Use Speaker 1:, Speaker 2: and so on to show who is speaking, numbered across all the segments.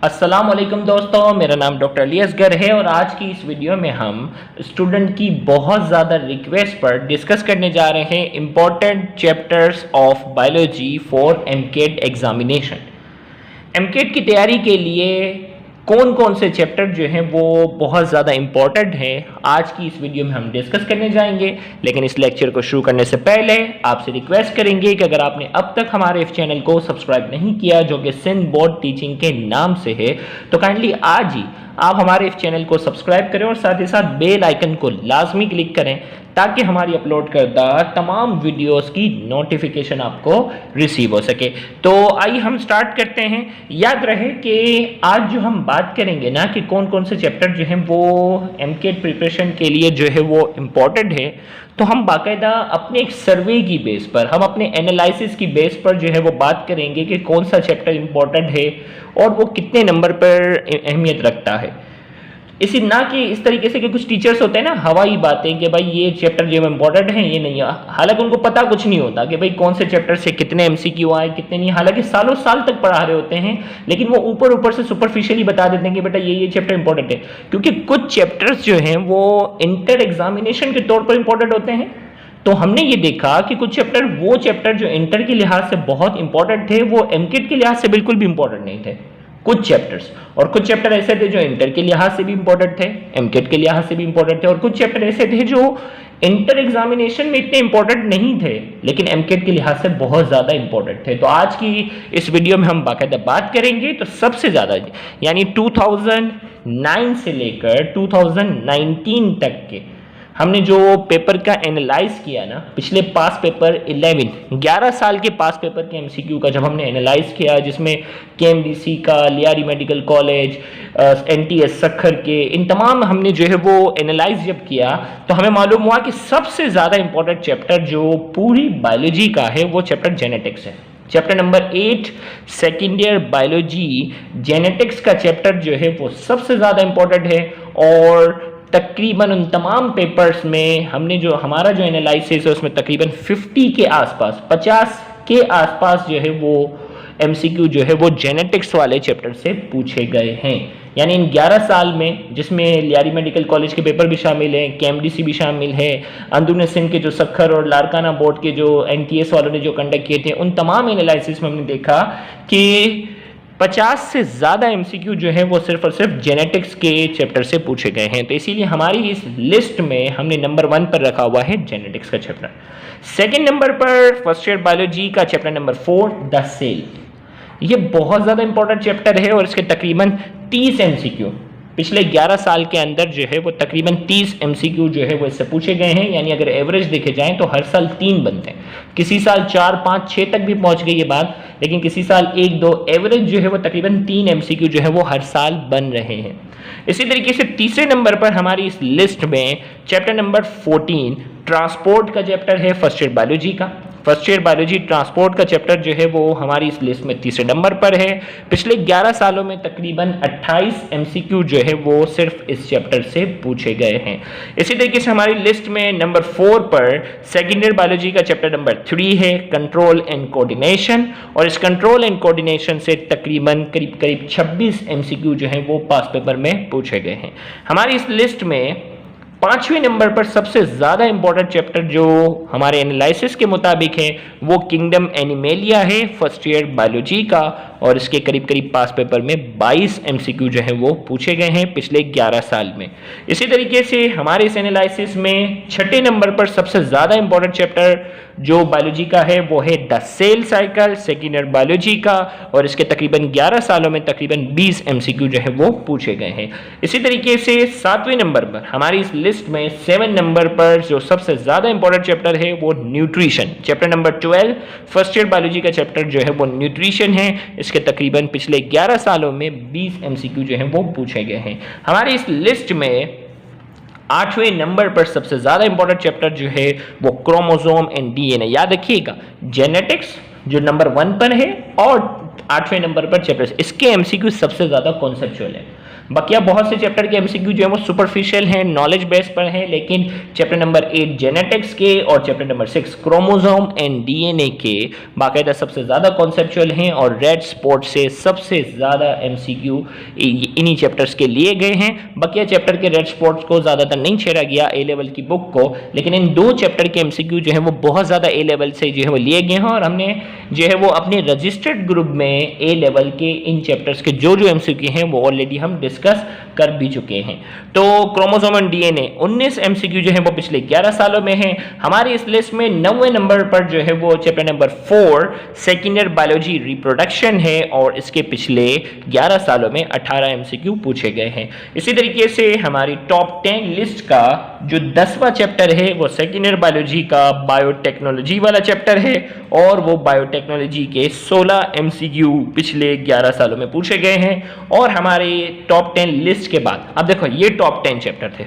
Speaker 1: अस्सलाम वालेकुम दोस्तों, मेरा नाम डॉक्टर अली असगर है और आज की इस वीडियो में हम स्टूडेंट की बहुत ज़्यादा रिक्वेस्ट पर डिस्कस करने जा रहे हैं important chapters of biology for AMCAT examination. AMCAT की तैयारी के लिए कौन कौन से चैप्टर जो हैं वो बहुत ज़्यादा इम्पॉर्टेंट हैं, आज की इस वीडियो में हम डिस्कस करने जाएंगे। लेकिन इस लेक्चर को शुरू करने से पहले आपसे रिक्वेस्ट करेंगे कि अगर आपने अब तक हमारे इस चैनल को सब्सक्राइब नहीं किया, जो कि सिंध बोर्ड टीचिंग के नाम से है, तो काइंडली आज ही आप हमारे इस चैनल को सब्सक्राइब करें और साथ ही साथ बेल आइकन को लाजमी क्लिक करें ताकि हमारी अपलोड करदा तमाम वीडियोस की नोटिफिकेशन आपको रिसीव हो सके। तो आइए हम स्टार्ट करते हैं। याद रहे कि आज जो हम बात करेंगे ना कि कौन कौन से चैप्टर जो हैं वो एमकेट प्रिपरेशन के लिए जो है वो इम्पॉर्टेंट है, तो हम बाकायदा अपने एक सर्वे की बेस पर, हम अपने एनालिसिस की बेस पर जो है वो बात करेंगे कि कौन सा चैप्टर इम्पॉर्टेंट है और वो कितने नंबर पर अहमियत रखता है। इसी ना कि इस तरीके से कि कुछ टीचर्स होते हैं ना हवाई बातें कि भाई ये चैप्टर जो इम्पोर्टेंट है ये नहीं है, हालांकि उनको पता कुछ नहीं होता कि भाई कौन से चैप्टर से कितने एमसीक्यू आए कितने नहीं। हालांकि सालों साल तक पढ़ा रहे होते हैं लेकिन वो ऊपर ऊपर से सुपरफिशियली बता देते हैं कि बेटा ये चैप्टर इंपॉर्टेंट है, क्योंकि कुछ चैप्टर्स जो हैं वो इंटर एग्जामिनेशन के तौर पर इंपॉर्टेंट होते हैं। तो हमने ये देखा कि कुछ चैप्टर, वो चैप्टर जो इंटर के लिहाज से बहुत इंपॉर्टेंट थे, वो एमकेट के लिहाज से बिल्कुल भी इंपॉर्टेंट नहीं थे कुछ चैप्टर्स। और कुछ चैप्टर ऐसे थे जो इंटर के लिहाज से भी इंपॉर्टेंट थे, एमकेट के लिहाज से भी इंपॉर्टेंट थे, और कुछ चैप्टर ऐसे थे जो इंटर एग्जामिनेशन में इतने इंपॉर्टेंट नहीं थे लेकिन एमकेट के लिहाज से बहुत ज़्यादा इंपॉर्टेंट थे। तो आज की इस वीडियो में हम बाकायदा बात करेंगे। तो सबसे ज़्यादा यानी 2009 से लेकर 2019 तक के हमने जो पेपर का एनालाइज किया ना, पिछले पास पेपर 11 साल के पास पेपर के एमसीक्यू का जब हमने एनालाइज किया, जिसमें केएमडीसी का, Lyari medical college, NTS Sukkur के, इन तमाम हमने जो है वो एनालाइज जब किया तो हमें मालूम हुआ कि सबसे ज़्यादा इंपॉर्टेंट चैप्टर जो पूरी बायोलॉजी का है वो चैप्टर जेनेटिक्स है। Chapter number 8 second year biology genetics का चैप्टर जो है वो सबसे ज़्यादा इंपॉर्टेंट है। और तकरीबन उन तमाम पेपर्स में हमने जो हमारा जो एनालिसिस है उसमें तकरीबन 50 के आसपास, 50 के आसपास जो है वो एमसीक्यू जो है वो जेनेटिक्स वाले चैप्टर से पूछे गए हैं। यानी इन 11 साल में, जिसमें लियारी मेडिकल कॉलेज के पेपर भी शामिल हैं, केएमडीसी भी शामिल है, अंदुन सिंध के जो सक्खर और लारकाना बोर्ड के जो एनटीएस वालों ने जो कंडक्ट किए थे, उन तमाम एनालिसिस में हमने देखा कि 50 से ज़्यादा एमसीक्यू जो है वो सिर्फ और सिर्फ जेनेटिक्स के चैप्टर से पूछे गए हैं। तो इसीलिए हमारी इस लिस्ट में हमने नंबर 1 पर रखा हुआ है जेनेटिक्स का चैप्टर। सेकंड नंबर पर फर्स्ट ईयर बायोलॉजी का चैप्टर नंबर 4 द सेल। ये बहुत ज़्यादा इंपॉर्टेंट चैप्टर है और इसके तकरीबन 30 एमसीक्यू पिछले 11 साल के अंदर जो है वो तकरीबन 30 एमसीक्यू जो है वो इससे पूछे गए हैं। यानी अगर एवरेज देखे जाएं तो हर साल 3 बनते हैं, किसी साल 4, 5, 6 तक भी पहुंच गई ये बात, लेकिन किसी साल 1, 2, एवरेज जो है वो तकरीबन 3 एमसीक्यू जो है वो हर साल बन रहे हैं। इसी तरीके से तीसरे नंबर पर हमारी इस लिस्ट में चैप्टर नंबर 14 ट्रांसपोर्ट का चैप्टर है फर्स्ट ईयर बायोलॉजी का। फर्स्ट ईयर बायोलॉजी ट्रांसपोर्ट का चैप्टर जो है वो हमारी इस लिस्ट में तीसरे नंबर पर है। पिछले 11 सालों में तकरीबन 28 एमसीक्यू जो है वो सिर्फ इस चैप्टर से पूछे गए हैं। इसी तरीके से हमारी लिस्ट में नंबर 4 पर सेकेंड ईयर बायोलॉजी का चैप्टर नंबर 3 है कंट्रोल एंड कोऑर्डिनेशन, और इस कंट्रोल एंड कोऑर्डिनेशन से तकरीबन करीब 26 एमसीक्यू जो है वो पास पेपर में पूछे गए हैं। हमारी इस लिस्ट में 5वें नंबर पर सबसे ज़्यादा इंपॉर्टेंट चैप्टर जो हमारे एनालिसिस के मुताबिक है वो किंगडम एनिमेलिया है फर्स्ट ईयर बायोलॉजी का, और इसके करीब पास पेपर में 22 एमसीक्यू जो है वो पूछे गए हैं पिछले 11 साल में। इसी तरीके से हमारे इस एनालिसिस में 6ठे नंबर पर सबसे ज़्यादा इंपॉर्टेंट चैप्टर जो बायोलॉजी का है वो है the cell cycle second year biology का, और इसके तकरीबन 11 सालों में तकरीबन 20 एमसीक्यू जो है वो पूछे गए हैं। इसी तरीके से 7वें नंबर पर हमारी इस लिस्ट में 7 नंबर पर जो सबसे ज़्यादा इंपॉर्टेंट चैप्टर है वो nutrition, chapter number 12 first year biology का चैप्टर जो है वो न्यूट्रिशन है। इसके तकरीबन पिछले 11 सालों में 20 एमसीक्यू जो है वो पूछे गए हैं। हमारी इस लिस्ट में 8वें नंबर पर सबसे ज़्यादा इंपॉर्टेंट चैप्टर जो है वो क्रोमोसोम एंड डीएनए। याद रखिएगा, जेनेटिक्स जो नंबर 1 पर है और 8वें नंबर पर चैप्टर, इसके एमसीक्यू सबसे ज़्यादा कॉन्सेप्चुअल है। बाकी बहुत से चैप्टर के एमसीक्यू जो है वो सुपरफिशियल हैं, नॉलेज बेस पर हैं, लेकिन चैप्टर नंबर 8 जेनेटिक्स के और chapter number 6 chromosome and DNA के बाकायदा सबसे ज़्यादा कॉन्सेप्चुअल हैं और रेड स्पॉट से सबसे ज़्यादा एमसीक्यू इन्हीं चैप्टर्स के लिए गए हैं। बाकी चैप्टर के रेड स्पॉट्स को ज़्यादातर नहीं छेड़ा गया ए लेवल की बुक को, लेकिन इन 2 चैप्टर के एमसीक्यू जो है वो बहुत ज़्यादा ए लेवल से जो है वो लिए गए हैं और हमने जो है वो अपने रजिस्टर्ड ग्रुप में ए लेवल के इन चैप्टर्स के जो एमसीक्यू हैं वो ऑलरेडी हम डिस्कस कर भी चुके हैं। तो क्रोमोसोम एंड डीएनए 19 एमसीक्यू जो है वो पिछले 11 सालों में हैं। हमारी इस लिस्ट में 9वें नंबर पर जो है वो chapter number 4 second year biology reproduction है और इसके पिछले 11 सालों में 18 एमसीक्यू पूछे गए हैं। इसी तरीके से हमारी टॉप 10 लिस्ट का जो 10वां चैप्टर है वो सेकेंड ईयर बायोलॉजी का बायोटेक्नोलॉजी वाला चैप्टर है और वो बायोटेक्नोलॉजी के 16 एमसीक्यू पिछले 11 सालों में पूछे गए हैं। और हमारे टॉप 10 लिस्ट के बाद अब देखो ये टॉप 10 चैप्टर थे।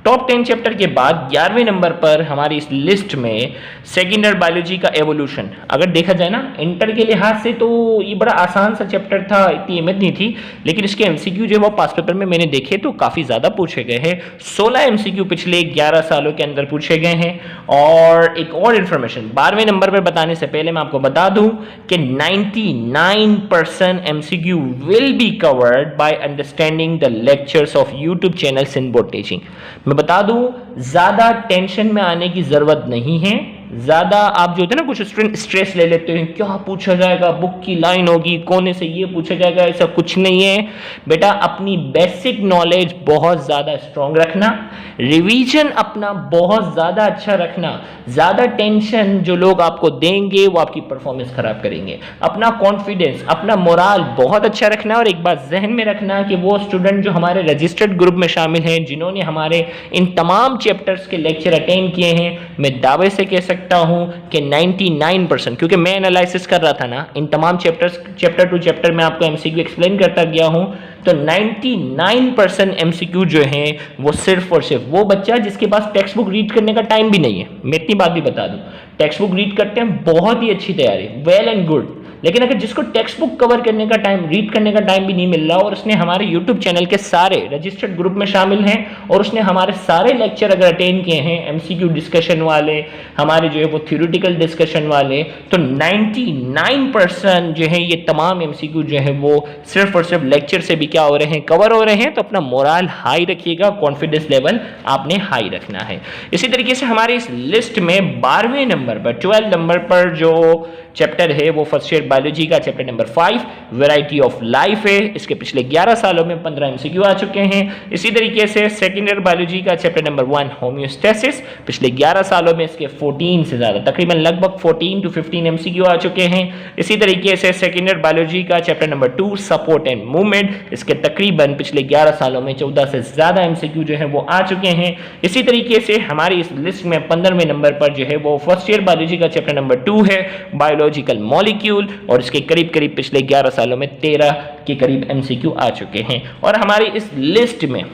Speaker 1: टॉप 10 चैप्टर के बाद 11वें नंबर पर हमारी इस लिस्ट में सेकेंड ईयर बायोलॉजी का एवोल्यूशन। अगर देखा जाए ना इंटर के लिहाज से तो ये बड़ा आसान सा चैप्टर था, इतनी अहमियत नहीं थी, लेकिन इसके एमसीक्यू जो है वो पास पेपर में मैंने देखे तो काफ़ी ज़्यादा पूछे गए हैं। 16 एमसीक्यू पिछले 11 सालों के अंदर पूछे गए हैं। और एक और इन्फॉर्मेशन 12वें नंबर पर बताने से पहले मैं आपको बता दूं कि 99% MCQ will be covered by understanding the lectures of YouTube channel सिंधबोर्ड टीचिंग। मैं बता दूं ज्यादा टेंशन में आने की जरूरत नहीं है। ज्यादा आप जो होते हैं ना कुछ स्टूडेंट स्ट्रेस ले लेते हैं, क्या पूछा जाएगा, बुक की लाइन होगी, कोने से ये पूछा जाएगा, ऐसा कुछ नहीं है बेटा। अपनी बेसिक नॉलेज बहुत ज्यादा स्ट्रांग रखना, रिवीजन अपना बहुत ज्यादा अच्छा रखना। ज्यादा टेंशन जो लोग आपको देंगे वो आपकी परफॉर्मेंस खराब करेंगे। अपना कॉन्फिडेंस, अपना मोराल बहुत अच्छा रखना। और एक बात जहन में रखना कि वो स्टूडेंट जो हमारे रजिस्टर्ड ग्रुप में शामिल हैं, जिन्होंने हमारे इन तमाम चैप्टर्स के लेक्चर अटेंड किए हैं, मैं दावे से कह सकता हूं कि 99%, क्योंकि मैं एनालिसिस कर रहा था ना इन तमाम चैप्टर्स, चैप्टर टू चैप्टर में आपको एमसीक्यू एक्सप्लेन करता गया हूं, तो 99% एमसीक्यू जो हैं वो सिर्फ और सिर्फ वो बच्चा जिसके पास टेक्स्ट बुक रीड करने का टाइम भी नहीं है। मैं इतनी बात भी बता दूं, टेक्स्ट बुक रीड करते हैं बहुत ही अच्छी तैयारी, वेल एंड गुड, लेकिन अगर जिसको टेक्स्ट बुक कवर करने का टाइम, रीड करने का टाइम भी नहीं मिल रहा और उसने हमारे यूट्यूब चैनल के सारे रजिस्टर्ड ग्रुप में शामिल हैं और उसने हमारे सारे लेक्चर अगर अटेंड किए हैं, एमसीक्यू डिस्कशन वाले, हमारे जो है वो थ्योरेटिकल डिस्कशन वाले, तो 99% जो है ये तमाम एमसीक्यू जो है वो सिर्फ और सिर्फ लेक्चर से भी क्या हो रहे हैं, कवर हो रहे हैं। तो अपना मोराल हाई रखिएगा, कॉन्फिडेंस लेवल आपने हाई रखना है। इसी तरीके से हमारे इस लिस्ट में 12वें नंबर पर 12 नंबर पर जो चैप्टर है वो फर्स्ट ईयर बायोलॉजी का chapter number 5 variety of life है। इसके पिछले 11 सालों में 15 एमसीक्यू आ चुके हैं। इसी तरीके से सेकेंड ईयर बायोलॉजी का चैप्टर नंबर 1 होम्योस्टेसिस, पिछले 11 सालों में इसके 14 से ज्यादा, तकरीबन लगभग 14 to 15 एमसीक्यू आ चुके हैं। इसी तरीके से सेकेंड ईयर बायोलॉजी का chapter number 2 support and movement, इसके तकरीबन पिछले 11 सालों में 14 से ज्यादा एमसीक्यू जो है वो आ चुके हैं। इसी तरीके से हमारी इस लिस्ट में 15वें नंबर पर जो है वो फर्स्ट ईयर बायोलॉजी का चैप्टर नंबर 2 है बायोलॉजिकल मॉलिक्यूल और इसके करीब करीब पिछले 11 सालों में 13 के करीब एमसीक्यू आ चुके हैं। और हमारी इस लिस्ट में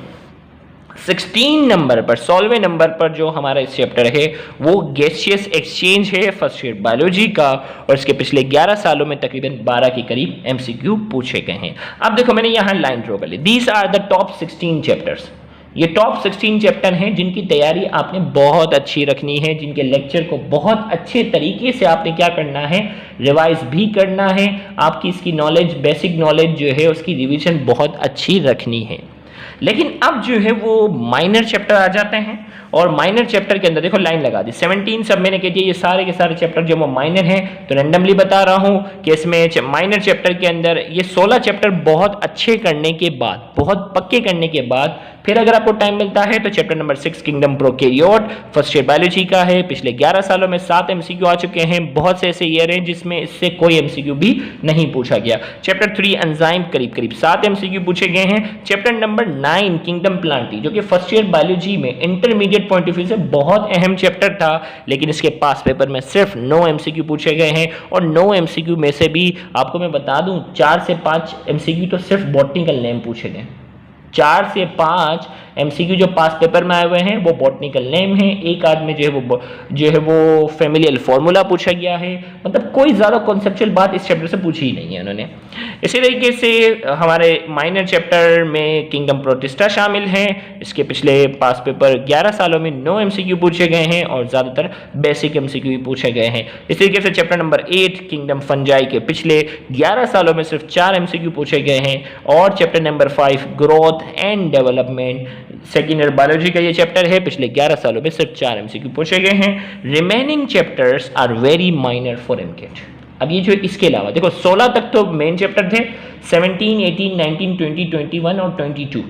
Speaker 1: 16 नंबर पर 16वें नंबर पर जो हमारा इस चैप्टर है वो गैसियस एक्सचेंज है फर्स्ट ईयर बायोलॉजी का और इसके पिछले 11 सालों में तकरीबन 12 के करीब एमसीक्यू पूछे गए हैं। अब देखो मैंने यहां लाइन ड्रॉ कर ली, these are the top 16 chapters. ये टॉप 16 चैप्टर हैं जिनकी तैयारी आपने बहुत अच्छी रखनी है, जिनके लेक्चर को बहुत अच्छे तरीके से आपने क्या करना है, रिवाइज भी करना है। आपकी इसकी नॉलेज, बेसिक नॉलेज जो है उसकी रिवीजन बहुत अच्छी रखनी है। लेकिन अब जो है वो माइनर चैप्टर आ जाते हैं और माइनर चैप्टर के अंदर देखो लाइन लगा दी 17 सब मैंने कह दिया, ये सारे के सारे चैप्टर जो वो माइनर हैं। तो रैंडमली बता रहा हूं कि इसमें माइनर चैप्टर के अंदर ये 16 चैप्टर बहुत अच्छे करने के बाद, बहुत पक्के करने के बाद फिर अगर आपको टाइम मिलता है तो chapter number 6 kingdom prokaryote first year biology का है। पिछले 11 सालों में 7 एमसीक्यू आ चुके हैं। बहुत से ऐसे ईयर हैं जिसमें इससे कोई एमसीक्यू भी नहीं पूछा गया। चैप्टर 3 एंजाइम करीब करीब 7 एमसीक्यू पूछे गए हैं। चैप्टर नंबर 9 किंगडम प्लांटी जो कि फर्स्ट ईयर बायोलॉजी में इंटरमीडिएट पॉइंट ऑफ व्यू से बहुत अहम चैप्टर था, लेकिन इसके पास पेपर में सिर्फ 9 एमसीक्यू पूछे गए हैं। और 9 एमसीक्यू में से भी आपको मैं बता दूं 4 से 5 एमसीक्यू तो सिर्फ बॉटनिकल नेम पूछे गए। 4 से 5 एमसीक्यू जो पास पेपर में आए हुए हैं वो बॉटनिकल नेम है, एक आध में जो है वो फेमिलियल फॉर्मूला पूछा गया है। मतलब कोई ज़्यादा कॉन्सेप्चुअल बात इस चैप्टर से पूछी ही नहीं है उन्होंने। इसी तरीके से हमारे माइनर चैप्टर में किंगडम प्रोटिस्टा शामिल है। इसके पिछले पास पेपर 11 सालों में 9 एमसीक्यू पूछे गए हैं और ज़्यादातर बेसिक एमसीक्यू पूछे गए हैं। इस तरीके से चैप्टर नंबर 8 किंगडम फंजाई के पिछले 11 सालों में सिर्फ 4 एमसीक्यू पूछे गए हैं। और chapter number 5 growth and development second year biology का ये चैप्टर है, पिछले 11 सालों में सिर्फ 4 एमसीक्यू पूछे गए हैं। Remaining chapters are very minor for MCAT. अब ये जो इसके अलावा देखो 16 तक तो मेन चैप्टर थे, 17, 18, 19, 20, 21 और 22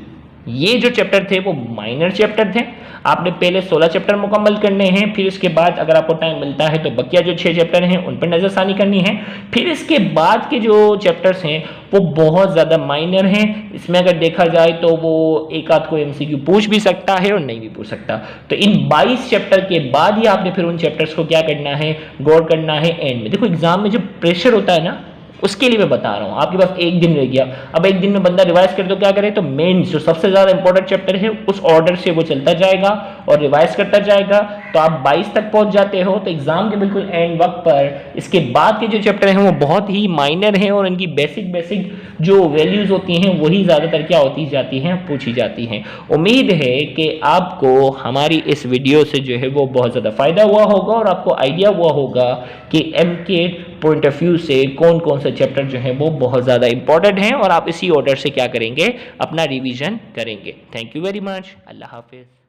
Speaker 1: ये जो चैप्टर थे वो माइनर चैप्टर थे। आपने पहले 16 चैप्टर मुकम्मल करने हैं, फिर इसके बाद अगर आपको टाइम मिलता है तो बकिया जो 6 चैप्टर हैं उन पर नज़रसानी करनी है। फिर इसके बाद के जो चैप्टर्स हैं वो बहुत ज़्यादा माइनर हैं। इसमें अगर देखा जाए तो वो एक आध को एमसीक्यू पूछ भी सकता है और नहीं भी पूछ सकता। तो इन 22 चैप्टर के बाद ही आपने फिर उन चैप्टर्स को क्या करना है, गौर करना है एंड में। देखो एग्जाम में जो प्रेशर होता है ना, उसके लिए मैं बता रहा हूँ। आपके पास एक दिन रह गया, अब एक दिन में बंदा रिवाइज करे तो क्या करे, तो मेन जो सबसे ज़्यादा इंपॉर्टेंट चैप्टर है उस ऑर्डर से वो चलता जाएगा और रिवाइज करता जाएगा। तो आप 22 तक पहुंच जाते हो तो एग्जाम के बिल्कुल एंड वक्त पर इसके बाद के जो चैप्टर हैं वो बहुत ही माइनर हैं और इनकी बेसिक जो वैल्यूज होती हैं वही ज़्यादातर क्या होती जाती हैं, पूछी जाती हैं। उम्मीद है कि आपको हमारी इस वीडियो से जो है वो बहुत ज़्यादा फ़ायदा हुआ होगा और आपको आइडिया हुआ होगा कि एमकेट पॉइंट ऑफ व्यू से कौन कौन से चैप्टर जो हैं वो बहुत ज़्यादा इंपॉर्टेंट हैं और आप इसी ऑर्डर से क्या करेंगे, अपना रिवीजन करेंगे। Thank you very much. अल्लाह हाफिज़।